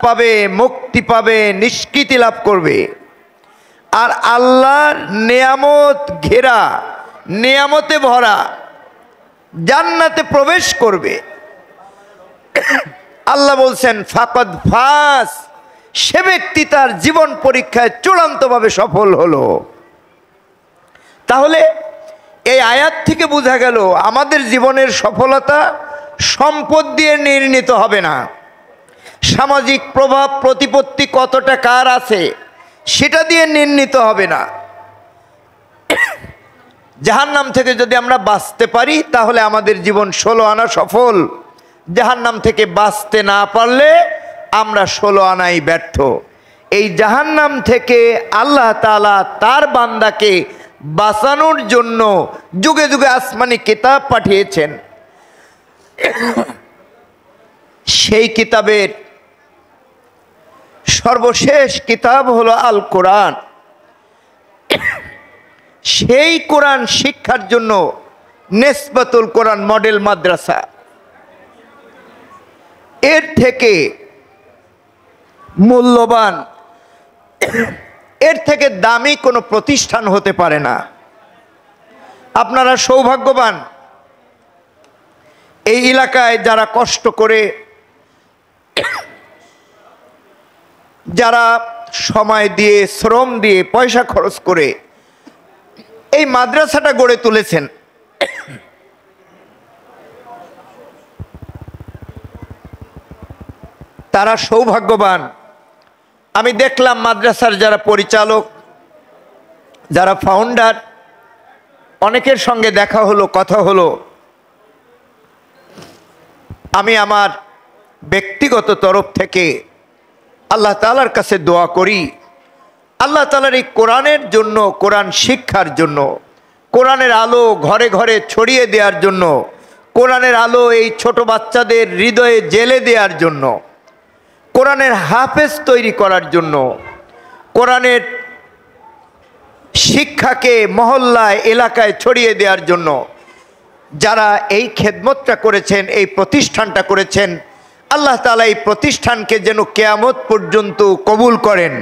পাবে, মুক্তি পাবে, নিষ্কৃতি লাভ করবে। আর আল্লাহর নেয়ামত ঘেরা, নেয়ামতে ভরা জান্নাতে প্রবেশ করবে। আল্লাহ বলছেন ফাকাদ ফাস, সে ব্যক্তি তার জীবন পরীক্ষায় চূড়ান্তভাবে সফল হলো। তাহলে এই আয়াত থেকে বোঝা গেল আমাদের জীবনের সফলতা সম্পদ দিয়ে নির্ণীত হবে না, সামাজিক প্রভাব প্রতিপত্তি কতটা কার আছে সেটা দিয়ে নির্ণীত হবে না। জাহান্নাম থেকে যদি আমরা বাঁচতে পারি তাহলে আমাদের জীবন 16 আনা সফল, জাহান্নাম থেকে বাঁচতে না পারলে আমরা 16 আনাই ব্যর্থ। এই জাহান্নাম থেকে আল্লাহ তাআলা তার বান্দাকে বাঁচানোর জন্য যুগে যুগে আসমানি কিতাব পাঠিয়েছেন। সেই কিতাবের সর্বশেষ কিতাব হলো আল কোরআন। সেই কোরআন শিক্ষার জন্য নেসবাতুল কোরআন মডেল মাদ্রাসা, এর থেকে মূল্যবান, এর থেকে দামি কোনো প্রতিষ্ঠান হতে পারে না। আপনারা সৌভাগ্যবান, এই এলাকায় যারা কষ্ট করে, যারা সময় দিয়ে, শ্রম দিয়ে, পয়সা খরচ করে এই মাদ্রাসাটা গড়ে তুলেছেন, তারা সৌভাগ্যবান। আমি দেখলাম মাদ্রাসার যারা পরিচালক, যারা ফাউন্ডার, অনেকের সঙ্গে দেখা হলো, কথা হলো। আমি আমার ব্যক্তিগত তরফ থেকে আল্লাহ তাআলার কাছে দোয়া করি, আল্লাহ তাআলার এই কোরআনের জন্য, কোরআন শিক্ষার জন্য, কোরআনের আলো ঘরে ঘরে ছড়িয়ে দেওয়ার জন্য, কোরআনের আলো এই ছোট বাচ্চাদের হৃদয়ে জেলে দেওয়ার জন্য, কোরআনের হাফেজ তৈরি করার জন্য, কোরআনের শিক্ষাকে মহল্লায়, এলাকায় ছড়িয়ে দেওয়ার জন্য যারা এই খেদমতটা করেছেন, এই প্রতিষ্ঠানটা করেছেন, আল্লাহ তাআলা এই প্রতিষ্ঠানকে যেন কিয়ামত পর্যন্ত কবুল করেন।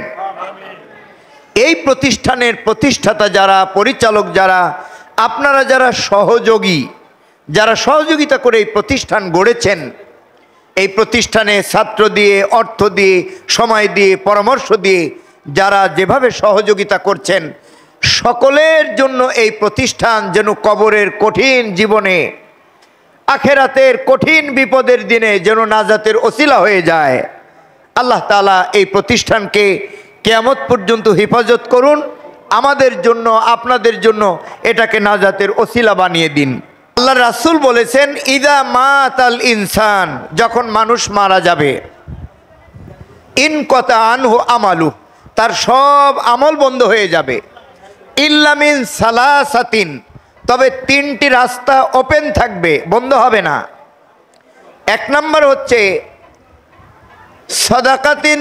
এই প্রতিষ্ঠানের প্রতিষ্ঠাতা যারা, পরিচালক যারা, আপনারা যারা সহযোগী, যারা সহযোগিতা করে এই প্রতিষ্ঠান গড়েছেন, এই প্রতিষ্ঠানে ছাত্র দিয়ে, অর্থ দিয়ে, সময় দিয়ে, পরামর্শ দিয়ে যারা যেভাবে সহযোগিতা করছেন, সকলের জন্য এই প্রতিষ্ঠান যেন কবরের কঠিন জীবনে, আখেরাতের কঠিন বিপদের দিনে যেন নাজাতের ওসিলা হয়ে যায়। আল্লাহ তাআলা এই প্রতিষ্ঠানকে কিয়ামত পর্যন্ত হেফাজত করুন, আমাদের জন্য, আপনাদের জন্য এটাকে নাজাতের ওসিলা বানিয়ে দিন। আল্লাহ রাসূল বলেছেন ইদা মাতাল ইনসান, যখন মানুষ মারা যাবে, ইনকাতা আনহু আমালু, তার সব আমল বন্ধ হয়ে যাবে। ইল্লা মিন সালাসাতিন, তবে 3টি রাস্তা ওপেন থাকবে, বন্ধ হবে না। 1 নম্বর হচ্ছে সাদাকাতিন